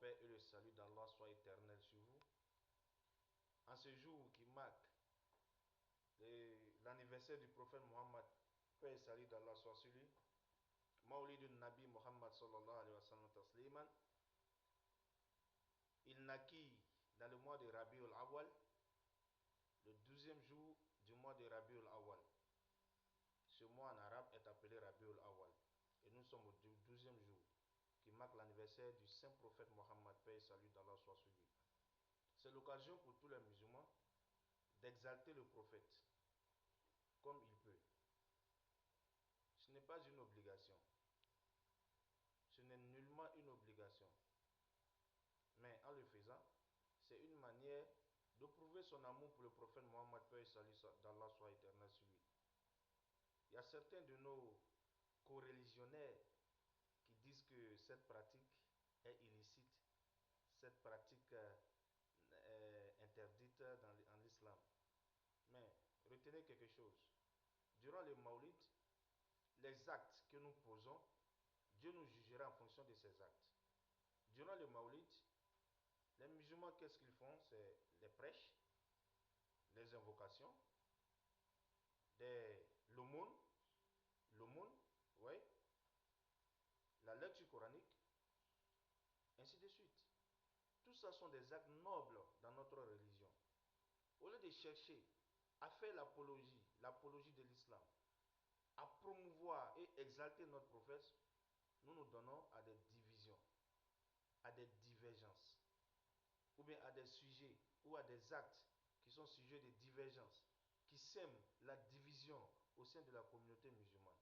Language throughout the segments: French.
paix et le salut d'Allah soient éternels sur vous. En ce jour qui marque l'anniversaire du prophète Muhammad, paix et salut d'Allah soit sur lui, Maulidun Nabi Muhammad sallallahu alayhi wa sallam tasliman, il naquit dans le mois de Rabiul Awal, le 12e jour du mois de Rabiul Awal. Ce mois en arabe est appelé Rabiul Awal. Et nous sommes au 12e jour, qui marque l'anniversaire du saint prophète Mohammed, paix et salut d'Allah soit sur lui. C'est l'occasion pour tous les musulmans d'exalter le prophète comme il peut. Ce n'est pas une obligation. Ce n'est nullement une obligation. Mais en le faisant, c'est une manière de prouver son amour pour le prophète Mohammed, paix et salut d'Allah soit éternel sur lui. Il y a certains de nos co-religionnaires qui disent que cette pratique est illicite, cette pratique est interdite en l'islam. Mais retenez quelque chose. Durant le Maulid, les actes que nous posons, Dieu nous jugera en fonction de ces actes. Durant le Maulid, les musulmans, qu'est-ce qu'ils font? C'est les prêches, les invocations, l'aumône, oui, la lecture coranique, ainsi de suite. Tout ça sont des actes nobles dans notre religion. Au lieu de chercher à faire l'apologie de l'islam, à promouvoir et exalter notre prophète, nous nous donnons à des divisions, à des divergences, ou bien à des sujets ou à des actes qui sont sujets de divergence, qui sèment la division au sein de la communauté musulmane.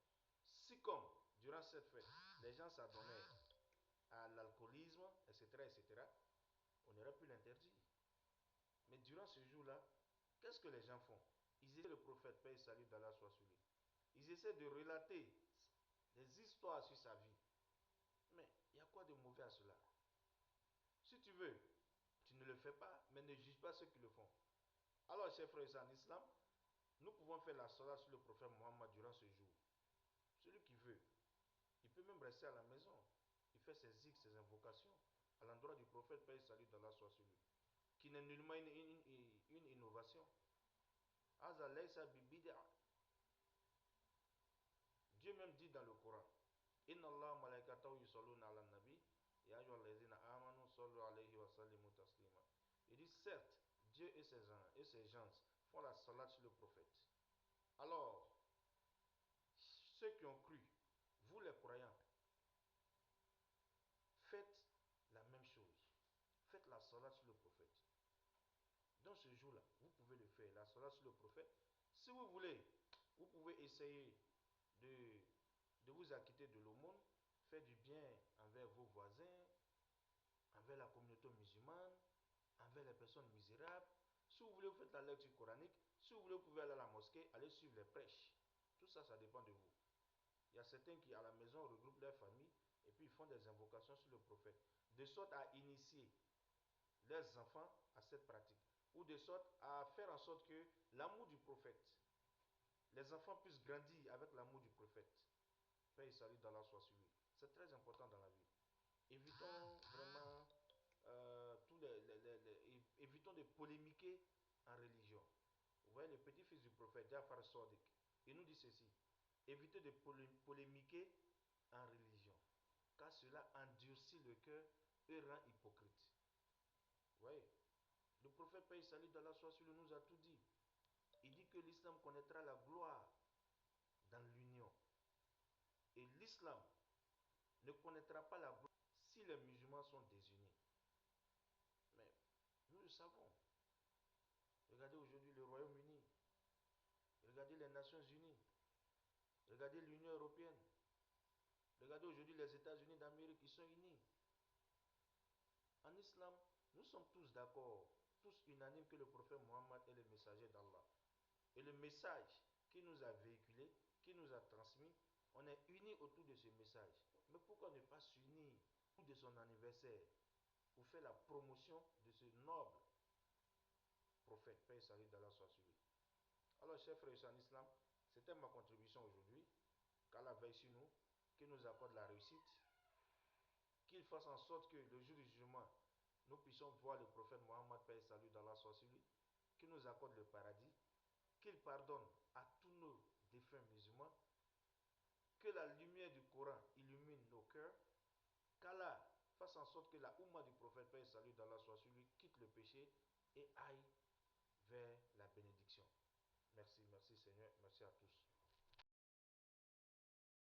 Si comme, durant cette fête, les gens s'adonnaient à l'alcoolisme, etc., etc., on aurait pu l'interdire. Mais durant ce jour-là, qu'est-ce que les gens font? Ils essaient le prophète, paix et salut d'Allah soit sur lui. Ils essaient de relater des histoires sur sa vie. Mais il y a quoi de mauvais à cela? Si tu veux, tu ne le fais pas, mais ne juge pas ceux qui le font. Alors, chers frères et sœurs en islam, nous pouvons faire la salat sur le prophète Mohammed durant ce jour. Celui qui veut, il peut même rester à la maison. Il fait ses zikrs, ses invocations à l'endroit du prophète, paix et salut d'Allah soit sur lui, qui n'est nullement une innovation. Dieu même dit dans le Coran, Inna Allah malaikatahu yusalluna ala nabi, ya ayyuhallazina amanu sallu alayhi wa sallimu taslima. Il dit certes, Dieu et ses gens font la salat sur le prophète. Alors, ceux qui ont cru, vous les croyants, faites la même chose. Faites la salat sur le prophète. Dans ce jour-là, vous pouvez le faire, la salat sur le prophète. Si vous voulez, vous pouvez essayer de vous acquitter de l'aumône, faire du bien envers vos voisins, envers la communauté musulmane, envers les personnes misérables. Si vous voulez, vous faites la lecture coranique. Si vous voulez, vous pouvez aller à la mosquée, aller suivre les prêches. Tout ça, ça dépend de vous. Il y a certains qui, à la maison, regroupent leur famille et puis ils font des invocations sur le prophète, de sorte à initier leurs enfants à cette pratique, ou de sorte à faire en sorte que l'amour du prophète, les enfants puissent grandir avec l'amour du prophète. Paix et salut d'Allah soit sur lui. C'est très important dans la vie. Évitons vraiment évitons de polémiquer en religion. Vous voyez le petit-fils du prophète Jafar Sadiq, il nous dit ceci: évitez de polémiquer en religion, car cela endurcit le cœur et rend hypocrite. Vous voyez, le prophète paix et salut d'Allah soit sur lui nous a tout dit. Il dit que l'islam connaîtra la gloire dans l'union. Et l'islam ne connaîtra pas la gloire si les musulmans sont désunis. Mais nous le savons. Regardez aujourd'hui le Royaume-Uni. Regardez les Nations Unies. Regardez l'Union Européenne. Regardez aujourd'hui les États-Unis d'Amérique, ils sont unis. En islam, nous sommes tous d'accord, tous unanimes que le prophète Mohammed est le messager d'Allah. Et le message qu'il nous a véhiculé, qu'il nous a transmis, on est unis autour de ce message. Mais pourquoi ne pas s'unir autour de son anniversaire pour faire la promotion de ce noble prophète, paix et salut d'Allah soit sur lui. Alors, chers frères et sœurs en islam, c'était ma contribution aujourd'hui. Qu'Allah veille sur nous, qu'il nous accorde la réussite, qu'il qu'il fasse en sorte que le jour du jugement, nous puissions voir le prophète Mohammed, paix et salut d'Allah soit sur lui, qu'il nous accorde le paradis, qu'il pardonne à tous nos défunts musulmans, que la lumière du Coran illumine nos cœurs, qu'Allah fasse en sorte que la Oumma du prophète, paix et salut d'Allah soit sur lui, quitte le péché et aille vers la bénédiction. Merci, merci Seigneur, merci à tous.